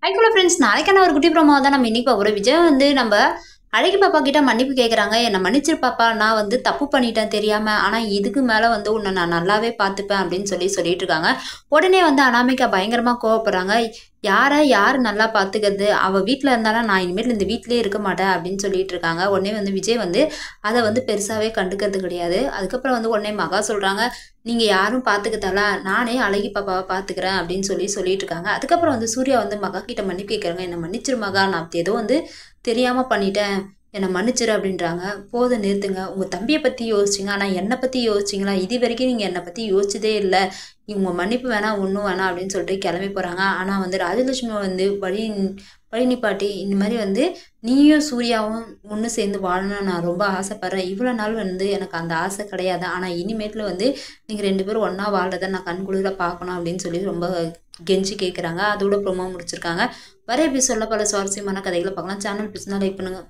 ஹைக்குள்ள friends நாளைக்கான ஒரு குட்டி ப்ரோமோ தான் நம்ம இன்னைக்கு பார்க்குறோம். விஜய் வந்து நம்ம அழகி பாப்பா கிட்ட மன்னிப்பு கேட்குறாங்க. என்னை மன்னிச்சிரு பாப்பா, நான் வந்து தப்பு பண்ணிட்டேன் தெரியாம. ஆனால் இதுக்கு மேலே வந்து உன்னை நான் நல்லாவே பார்த்துப்பேன் அப்படின்னு சொல்லிட்டு இருக்காங்க. உடனே வந்து அனாமிகா பயங்கரமாக கோவப்படுறாங்க. யார் நல்லா பார்த்துக்கிறது, அவள் வீட்டில் இருந்தாலும் நான் இனிமேல் இந்த வீட்டிலே இருக்க மாட்டேன் அப்படின்னு சொல்லிட்டு இருக்காங்க. உடனே வந்து விஜய் வந்து அதை வந்து பெருசாகவே கண்டுக்கிறது கிடையாது. அதுக்கப்புறம் வந்து உடனே மகா சொல்கிறாங்க, நீங்கள் யாரும் பார்த்துக்கத்தால நானே அழகி பாப்பாவை பார்த்துக்கிறேன் அப்படின்னு சொல்லிட்டு இருக்காங்க. அதுக்கப்புறம் வந்து சூர்யா வந்து மகா கிட்ட மன்னிப்பு கேட்குறாங்க. என்னை மன்னிச்சிரு மகா, நான் ஏதோ வந்து தெரியாமல் பண்ணிட்டேன், என்னை மன்னிச்சிரு அப்படின்றாங்க. போதும் நிறுத்துங்க, உங்கள் தம்பியை பற்றி யோசிச்சிங்க, ஆனால் என்னை பற்றி யோசிச்சிங்களா? இது வரைக்கும் நீங்கள் என்னை பற்றி யோசிச்சதே இல்லை. இவங்க மன்னிப்பு வேணாம் ஒன்றும் வேணாம் அப்படின்னு சொல்லிட்டு கிளம்பி போகிறாங்க. ஆனால் வந்து ராஜலட்சுமி வந்து வழி நிப்பாட்டி இந்த மாதிரி வந்து நீயும் சூர்யாவும் ஒன்று சேர்ந்து வாழணும்னு நான் ரொம்ப ஆசைப்பட்றேன். இவ்வளோ நாள் வந்து எனக்கு அந்த ஆசை கிடையாது. ஆனால் இனிமேட்டில் வந்து நீங்கள் 2 பேரும் ஒன்றா வாழ்றதை நான் கண்குளிர பார்க்கணும் அப்படின்னு சொல்லி ரொம்ப கெஞ்சி கேட்குறாங்க. அதோட ப்ரோமோ முடிச்சிருக்காங்க. வர எபிசோடில் பல சுவாரஸ்யமான கதைகளை பார்க்கலாம். சேனல் பிடிச்சிருந்தா லைக் பண்ணுங்கள்.